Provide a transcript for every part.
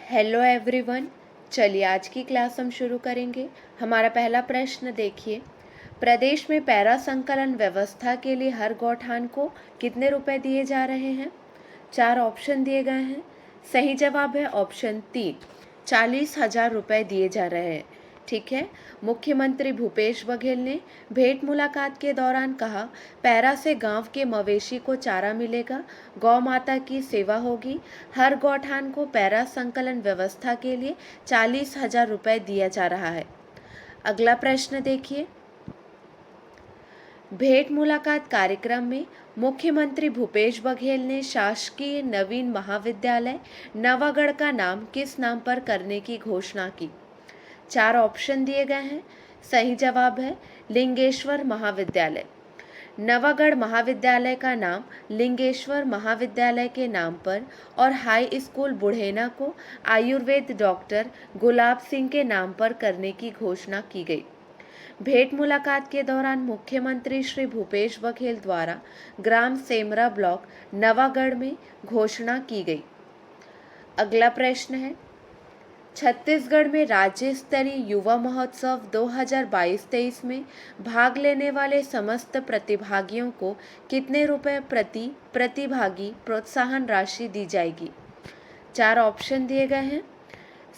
Hello everyone. चलिए आज की क्लास हम शुरू करेंगे। हमारा पहला प्रश्न देखिए, प्रदेश में पैरा संकलन व्यवस्था के लिए हर गौठान को कितने रुपए दिए जा रहे हैं? 4 ऑप्शन दिए गए हैं। सही जवाब है ऑप्शन 3, 40,000 रुपये दिए जा रहे हैं। ठीक है। मुख्यमंत्री भूपेश बघेल ने भेंट मुलाकात के दौरान कहा, पैरा से गांव के मवेशी को चारा मिलेगा, गौ माता की सेवा होगी, हर गौठान को पैरा संकलन व्यवस्था के लिए 40,000 रुपये दिया जा रहा है। अगला प्रश्न देखिए, भेंट मुलाकात कार्यक्रम में मुख्यमंत्री भूपेश बघेल ने शासकीय नवीन महाविद्यालय नवागढ़ का नाम किस नाम पर करने की घोषणा की? 4 ऑप्शन दिए गए हैं। सही जवाब है लिंगेश्वर महाविद्यालय। नवागढ़ महाविद्यालय का नाम लिंगेश्वर महाविद्यालय के नाम पर और हाई स्कूल बुढ़ेना को आयुर्वेद डॉक्टर गुलाब सिंह के नाम पर करने की घोषणा की गई। भेंट मुलाकात के दौरान मुख्यमंत्री श्री भूपेश बघेल द्वारा ग्राम सेमरा ब्लॉक नवागढ़ में घोषणा की गई। अगला प्रश्न है, छत्तीसगढ़ में राज्य स्तरीय युवा महोत्सव 2022-23 में भाग लेने वाले समस्त प्रतिभागियों को कितने रुपए प्रति प्रतिभागी प्रोत्साहन राशि दी जाएगी? 4 ऑप्शन दिए गए हैं।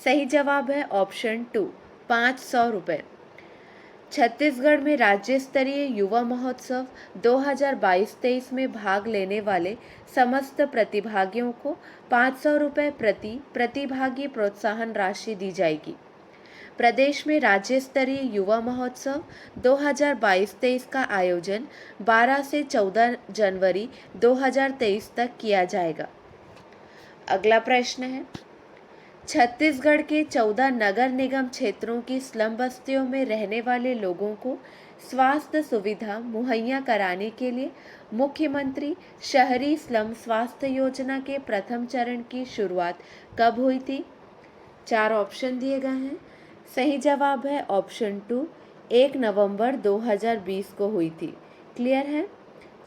सही जवाब है ऑप्शन 2, 500 रुपये। छत्तीसगढ़ में राज्य स्तरीय युवा महोत्सव 2022-23 में भाग लेने वाले समस्त प्रतिभागियों को 500 रुपये प्रति प्रतिभागी प्रोत्साहन राशि दी जाएगी। प्रदेश में राज्य स्तरीय युवा महोत्सव 2022-23 का आयोजन 12 से 14 जनवरी 2023 तक किया जाएगा। अगला प्रश्न है, छत्तीसगढ़ के 14 नगर निगम क्षेत्रों की स्लम बस्तियों में रहने वाले लोगों को स्वास्थ्य सुविधा मुहैया कराने के लिए मुख्यमंत्री शहरी स्लम स्वास्थ्य योजना के प्रथम चरण की शुरुआत कब हुई थी? 4 ऑप्शन दिए गए हैं। सही जवाब है ऑप्शन 2, 1 नवंबर 2020 को हुई थी। क्लियर है?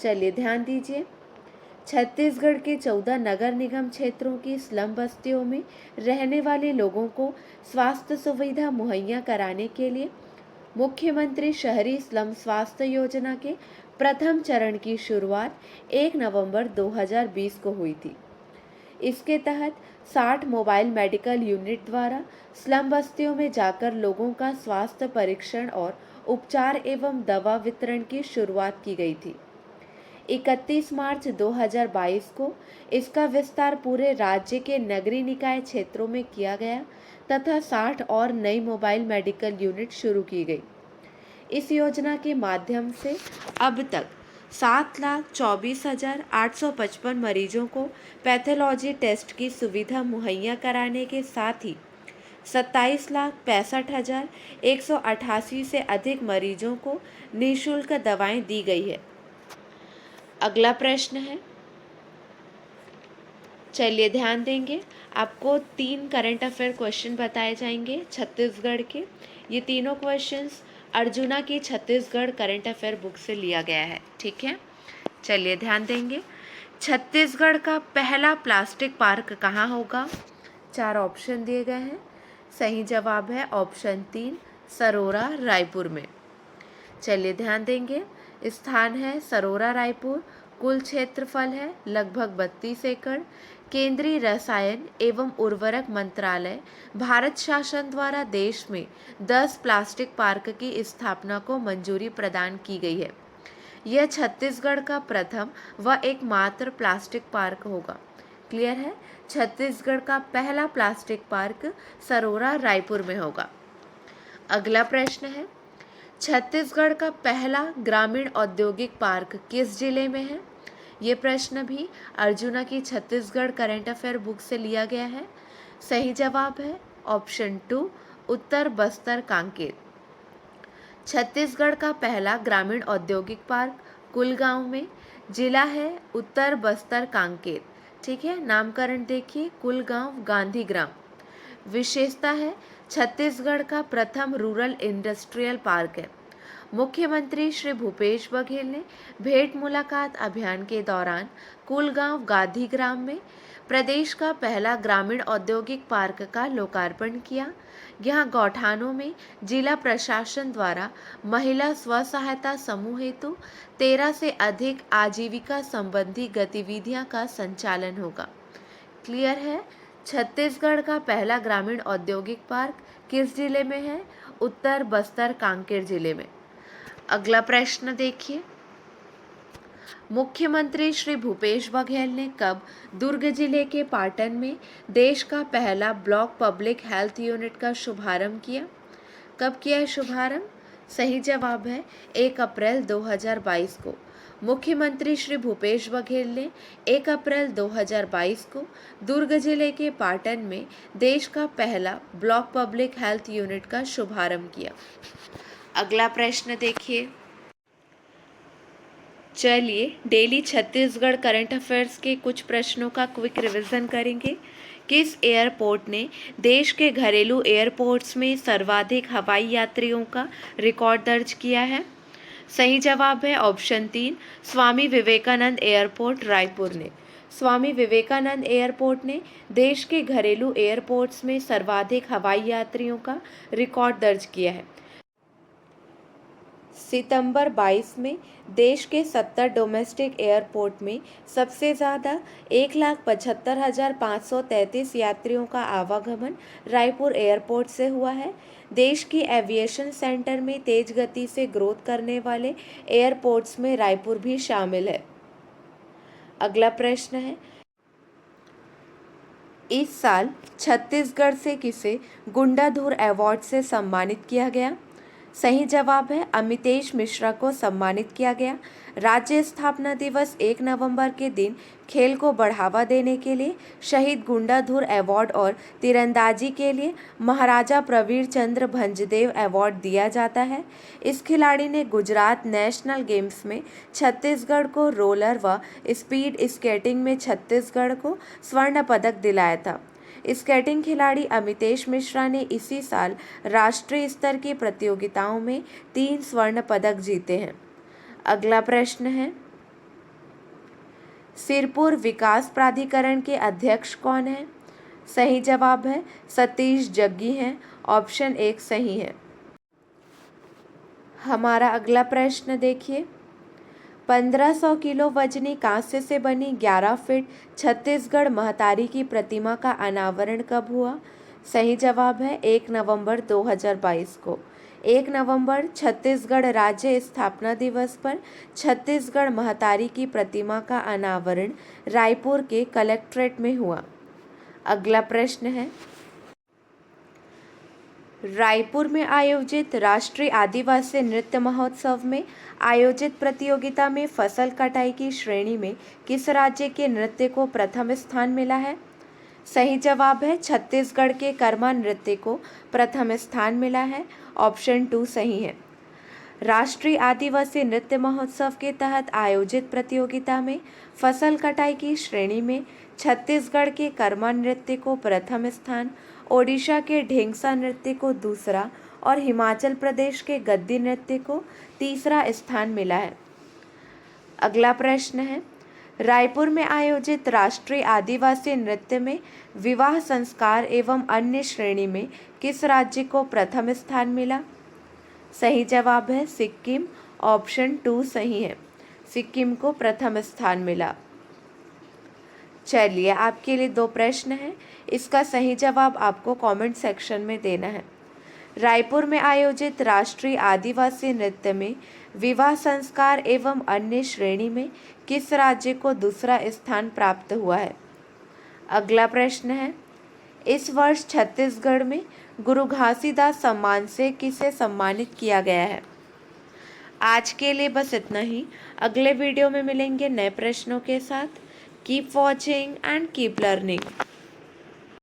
चलिए ध्यान दीजिए, छत्तीसगढ़ के 14 नगर निगम क्षेत्रों की स्लम बस्तियों में रहने वाले लोगों को स्वास्थ्य सुविधा मुहैया कराने के लिए मुख्यमंत्री शहरी स्लम स्वास्थ्य योजना के प्रथम चरण की शुरुआत 1 नवंबर 2020 को हुई थी। इसके तहत 60 मोबाइल मेडिकल यूनिट द्वारा स्लम बस्तियों में जाकर लोगों का स्वास्थ्य परीक्षण और उपचार एवं दवा वितरण की शुरुआत की गई थी। 31 मार्च 2022 को इसका विस्तार पूरे राज्य के नगरीय निकाय क्षेत्रों में किया गया तथा 60 और नई मोबाइल मेडिकल यूनिट शुरू की गई। इस योजना के माध्यम से अब तक 7,24,855 मरीजों को पैथोलॉजी टेस्ट की सुविधा मुहैया कराने के साथ ही 27,65,188 से अधिक मरीजों को निःशुल्क दवाएं दी गई है। अगला प्रश्न है, चलिए ध्यान देंगे, आपको 3 करंट अफेयर क्वेश्चन बताए जाएंगे छत्तीसगढ़ के। ये तीनों क्वेश्चंस अर्जुना की छत्तीसगढ़ करंट अफेयर बुक से लिया गया है। ठीक है, चलिए ध्यान देंगे, छत्तीसगढ़ का पहला प्लास्टिक पार्क कहाँ होगा? 4 ऑप्शन दिए गए हैं। सही जवाब है ऑप्शन 3, सरोरा रायपुर में। चलिए ध्यान देंगे, स्थान है सरोरा रायपुर, कुल क्षेत्रफल है लगभग 32 एकड़। केंद्रीय रसायन एवं उर्वरक मंत्रालय भारत शासन द्वारा देश में 10 प्लास्टिक पार्क की स्थापना को मंजूरी प्रदान की गई है। यह छत्तीसगढ़ का प्रथम व एकमात्र प्लास्टिक पार्क होगा। क्लियर है? छत्तीसगढ़ का पहला प्लास्टिक पार्क सरोरा रायपुर में होगा। अगला प्रश्न है, छत्तीसगढ़ का पहला ग्रामीण औद्योगिक पार्क किस जिले में है? ये प्रश्न भी अर्जुना की छत्तीसगढ़ करंट अफेयर बुक से लिया गया है। सही जवाब है ऑप्शन 2, उत्तर बस्तर कांकेर। छत्तीसगढ़ का पहला ग्रामीण औद्योगिक पार्क कुलगांव में, जिला है उत्तर बस्तर कांकेर। ठीक है, नामकरण देखिए कुलगांव गांधी ग्राम। विशेषता है छत्तीसगढ़ का प्रथम रूरल इंडस्ट्रियल पार्क है। मुख्यमंत्री श्री भूपेश बघेल ने भेंट मुलाकात अभियान के दौरान कुलगांव गांधी ग्राम में प्रदेश का पहला ग्रामीण औद्योगिक पार्क का लोकार्पण किया। यहाँ गौठानों में जिला प्रशासन द्वारा महिला स्व सहायता समूह हेतु 13 से अधिक आजीविका संबंधी गतिविधियां का संचालन होगा। क्लियर है। छत्तीसगढ़ का पहला ग्रामीण औद्योगिक पार्क किस जिले में है? उत्तर बस्तर कांकेर जिले में। अगला प्रश्न देखिए, मुख्यमंत्री श्री भूपेश बघेल ने कब दुर्ग जिले के पाटन में देश का पहला ब्लॉक पब्लिक हेल्थ यूनिट का शुभारंभ किया? कब किया है शुभारंभ? सही जवाब है 1 अप्रैल 2022 को। मुख्यमंत्री श्री भूपेश बघेल ने 1 अप्रैल 2022 को दुर्ग जिले के पाटन में देश का पहला ब्लॉक पब्लिक हेल्थ यूनिट का शुभारंभ किया। अगला प्रश्न देखिए, चलिए डेली छत्तीसगढ़ करंट अफेयर्स के कुछ प्रश्नों का क्विक रिवीजन करेंगे। किस एयरपोर्ट ने देश के घरेलू एयरपोर्ट्स में सर्वाधिक हवाई यात्रियों का रिकॉर्ड दर्ज किया है? सही जवाब है ऑप्शन 3, स्वामी विवेकानंद एयरपोर्ट रायपुर ने। स्वामी विवेकानंद एयरपोर्ट ने देश के घरेलू एयरपोर्ट्स में सर्वाधिक हवाई यात्रियों का रिकॉर्ड दर्ज किया है। सितंबर 22 में देश के 70 डोमेस्टिक एयरपोर्ट में सबसे ज़्यादा 1,75,533 यात्रियों का आवागमन रायपुर एयरपोर्ट से हुआ है। देश की एविएशन सेंटर में तेज गति से ग्रोथ करने वाले एयरपोर्ट्स में रायपुर भी शामिल है। अगला प्रश्न है, इस साल छत्तीसगढ़ से किसे गुंडाधुर अवार्ड से सम्मानित किया गया? सही जवाब है अमितेश मिश्रा को सम्मानित किया गया। राज्य स्थापना दिवस 1 नवंबर के दिन खेल को बढ़ावा देने के लिए शहीद गुंडाधुर अवार्ड और तीरंदाजी के लिए महाराजा प्रवीर चंद्र भंजदेव अवार्ड दिया जाता है। इस खिलाड़ी ने गुजरात नेशनल गेम्स में छत्तीसगढ़ को, रोलर व स्पीड स्केटिंग में छत्तीसगढ़ को स्वर्ण पदक दिलाया था। स्केटिंग खिलाड़ी अमितेश मिश्रा ने इसी साल राष्ट्रीय स्तर की प्रतियोगिताओं में 3 स्वर्ण पदक जीते हैं। अगला प्रश्न है, सिरपुर विकास प्राधिकरण के अध्यक्ष कौन है? सही जवाब है सतीश जग्गी हैं। ऑप्शन 1 सही है। हमारा अगला प्रश्न देखिए, 1500 किलो वजनी कांस्य से बनी 11 फीट छत्तीसगढ़ महतारी की प्रतिमा का अनावरण कब हुआ? सही जवाब है 1 नवंबर 2022 को। 1 नवंबर छत्तीसगढ़ राज्य स्थापना दिवस पर छत्तीसगढ़ महतारी की प्रतिमा का अनावरण रायपुर के कलेक्ट्रेट में हुआ। अगला प्रश्न है, रायपुर में आयोजित राष्ट्रीय आदिवासी नृत्य महोत्सव में आयोजित प्रतियोगिता में फसल कटाई की श्रेणी में किस राज्य के नृत्य को प्रथम स्थान मिला है? सही जवाब है छत्तीसगढ़ के कर्मा नृत्य को प्रथम स्थान मिला है। ऑप्शन 2 सही है। राष्ट्रीय आदिवासी नृत्य महोत्सव के तहत आयोजित प्रतियोगिता में फसल कटाई की श्रेणी में छत्तीसगढ़ के कर्मा नृत्य को प्रथम स्थान, ओडिशा के ढेंगसा नृत्य को दूसरा और हिमाचल प्रदेश के गद्दी नृत्य को तीसरा स्थान मिला है। अगला प्रश्न है, रायपुर में आयोजित राष्ट्रीय आदिवासी नृत्य में विवाह संस्कार एवं अन्य श्रेणी में किस राज्य को प्रथम स्थान मिला? सही जवाब है सिक्किम। ऑप्शन 2 सही है, सिक्किम को प्रथम स्थान मिला। चलिए आपके लिए 2 प्रश्न हैं, इसका सही जवाब आपको कमेंट सेक्शन में देना है। रायपुर में आयोजित राष्ट्रीय आदिवासी नृत्य में विवाह संस्कार एवं अन्य श्रेणी में किस राज्य को दूसरा स्थान प्राप्त हुआ है? अगला प्रश्न है, इस वर्ष छत्तीसगढ़ में गुरु घासीदास सम्मान से किसे सम्मानित किया गया है? आज के लिए बस इतना ही। अगले वीडियो में मिलेंगे नए प्रश्नों के साथ। Keep watching and keep learning.